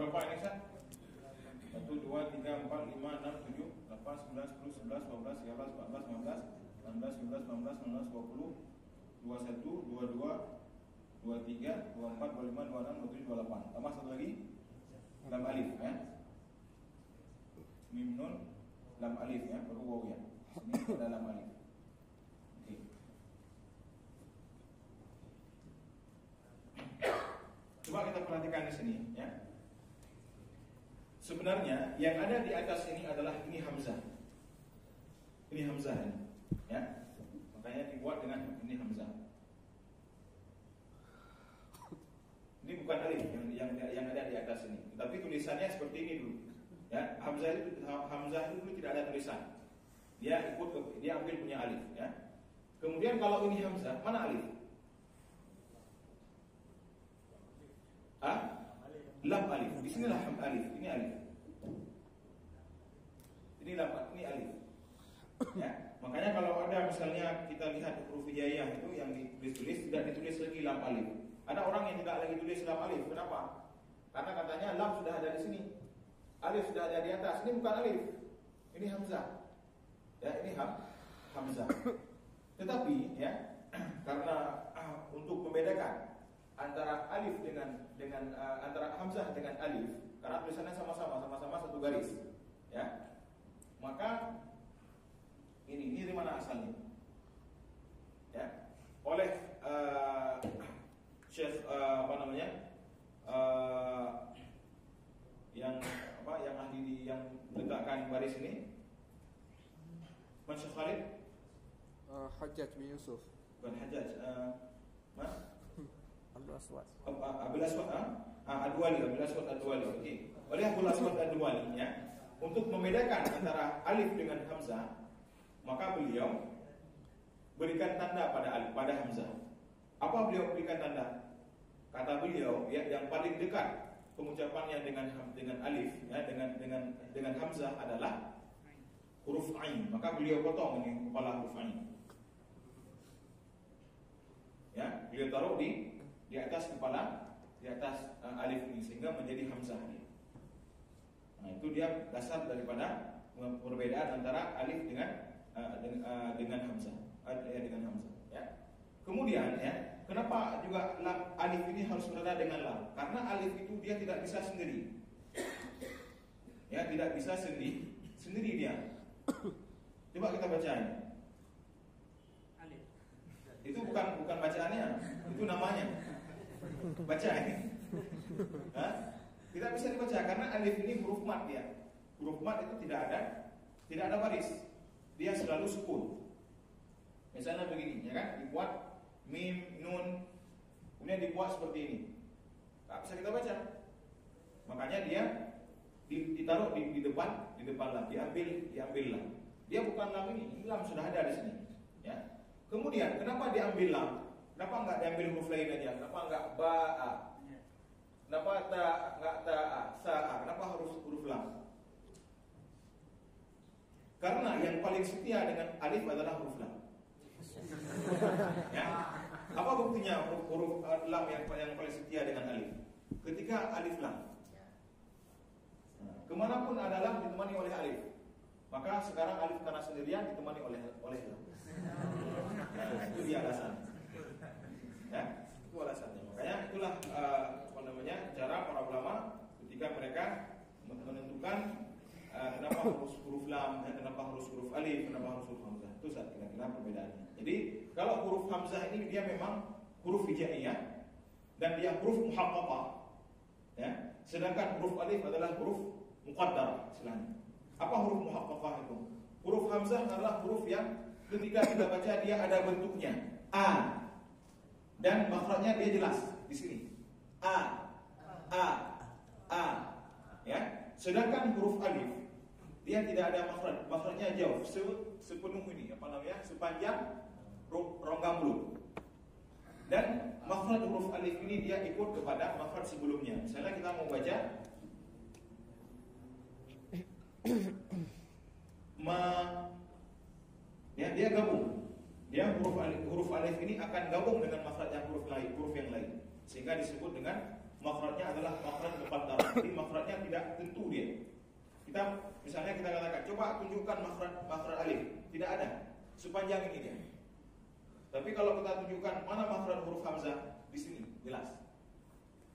berapa ini Sat? 1, 2, 3, 4, 5, 6, 7, 8, 9, 10, 11, 12, 13, 14, 15, 16, 17, 18, 19, 20, 21, 22, 23, 24, 25, 26, 27, 28, tambah satu lagi lam alif ya, mim nun lam alif ya, baru waw ya, sini ada lam alif. Oke. Coba kita perhatikan di sini ya. Sebenarnya yang ada di atas ini adalah ini hamzah. Ini hamzah ini, ya. Makanya dibuat dengan ini hamzah. Ini bukan alif yang ada di atas ini, tapi tulisannya seperti ini dulu. Ya, hamzah itu dulu tidak ada tulisan. Dia ambil punya alif, ya. Kemudian kalau ini hamzah, mana alif? Lam alif. Di sinilah alif. Ini alif. Ini lam, ini alif. Ya, makanya kalau ada misalnya kita lihat huruf hijaiyah itu yang ditulis tidak ditulis lagi lam alif. Ada orang yang tidak lagi tulis lam alif. Kenapa? Karena katanya lam sudah ada di sini. Alif sudah ada di atas. Ini bukan alif. Ini hamzah. Ya, ini hamzah. Tetapi ya, karena untuk membedakan antara alif dengan antara hamzah dengan alif, karena tulisannya sama-sama satu garis, ya. Maka ini dari mana asalnya? Ya, oleh Syekh yang ahli yang letakkan baris ini, Syekh Khalid Hajjaj bin Yusuf. Bukan Hajjaj, Abdul Aswad. Abdul Aswad Ad-Duwali. Okey. Oleh Abdul Aswad Ad-Duwali ya, untuk membedakan antara alif dengan hamzah, maka beliau berikan tanda pada alif, pada hamzah. Apa beliau berikan tanda? Kata beliau ya, yang paling dekat pengucapannya dengan alif ya, dengan hamzah adalah huruf ain. Maka beliau potong ini kepala huruf ain. Ya, beliau taruh di atas kepala, di atas alif ini sehingga menjadi hamzah ini. Nah, itu dia dasar daripada perbedaan antara alif dengan hamzah, dengan hamzah. Ya. Kemudian ya, kenapa juga alif ini harus berada dengan lam? Karena alif itu dia tidak bisa sendiri. Ya, tidak bisa sendiri dia. Coba kita baca ini. Alif. Itu bukan bacaannya, itu namanya. Baca ini. Tidak bisa dibaca karena alif ini huruf mat dia. Huruf mat itu tidak ada baris. Dia selalu sukun. Misalnya begini, ya kan? Dibuat mim, nun, kemudian dibuat seperti ini. Tak bisa kita baca. Makanya dia ditaruh di depan lam, diambil lam. Dia bukan lam ini lam sudah ada di sini. Ya. Kemudian kenapa diambil lam? Kenapa enggak diambil huruf lain aja? Kenapa enggak ba'a? Kenapa enggak ta'a, sa'a? Kenapa harus huruf lam? Karena yang paling setia dengan alif adalah huruf lam. Ya. Apa buktinya huruf lam yang paling setia dengan alif? Ketika alif lam. Kemanapun ada lam ditemani oleh alif. Maka sekarang alif karena sendirian ditemani oleh lam. Itu dia alasan. Ya, itu alasannya. Makanya itulah cara para ulama ketika mereka menentukan kenapa harus huruf lam, kenapa harus huruf alif, kenapa harus huruf hamzah. Itu kira-kira perbedaannya. Jadi kalau huruf hamzah ini dia memang huruf hijaiyah dan dia huruf muhaqqaqah. Ya, sedangkan huruf alif adalah huruf muqaddar istilahnya. Apa huruf muhaqqaqah itu? Huruf hamzah adalah huruf yang ketika kita baca dia ada bentuknya a dan makhrajnya dia jelas di sini. A. Ya. Sedangkan huruf alif dia tidak ada makhraj, makhrajnya jauh sepenuh ini, sepanjang rongga mulut. Dan makhraj huruf alif ini dia ikut kepada makhraj sebelumnya. Misalnya kita mau baca ya, dia gabung. Dia huruf alif ini akan gabung dengan makhraj yang huruf yang lain sehingga disebut dengan makhrajnya adalah makhraj muqaddar. Jadi makhrajnya tidak tentu dia. Kita misalnya kita katakan, coba tunjukkan makhraj alif. Tidak ada. Sepanjang ini dia. Tapi kalau kita tunjukkan mana makhraj huruf hamzah, di sini jelas.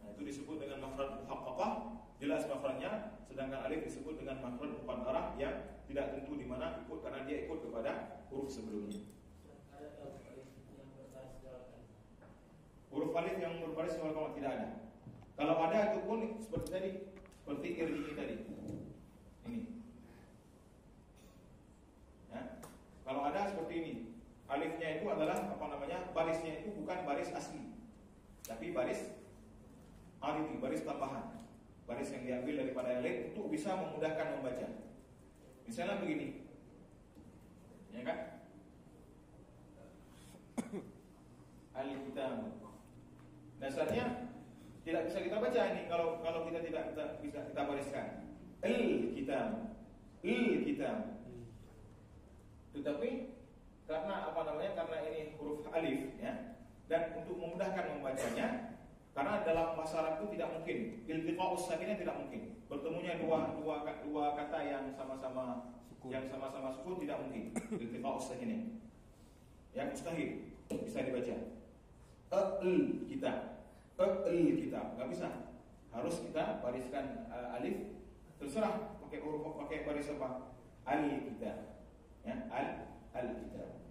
Nah, itu disebut dengan makhraj muhaqqaqah, jelas makhrajnya, sedangkan alif disebut dengan makhraj muqaddarah yang tidak tentu di mana ikut karena dia ikut kepada huruf sebelumnya. Huruf alif yang berbaris wal koma tidak ada. Kalau ada itu pun seperti tadi, seperti irji tadi. Ini. Ya. Kalau ada seperti ini, alifnya itu adalah apa namanya? Barisnya itu bukan baris asli, tapi baris aridi, baris tambahan. Baris yang diambil daripada yang lain untuk bisa memudahkan membaca. Misalnya begini. Ya kan? Al-kitab. Dasarnya tidak bisa kita baca ini kalau kita tidak bisa kita bariskan. Al-kitab. Il-kitab. Tetapi karena apa namanya? Karena ini huruf alif ya. Dan untuk memudahkan membacanya, karena dalam bahasa Arab itu tidak mungkin iltiqa'us sakinah, tidak mungkin. Bertemunya dua kata yang sama-sama sukun. Yang sama-sama sukun tidak mungkin. Iltiqa'us sakinah. Yang mustahil bisa dibaca. Al-kitab. Al-kitab. Enggak bisa. Harus kita bariskan alif, terserah pakai huruf, pakai baris apa? Al-kitab. Ya, al-kitab.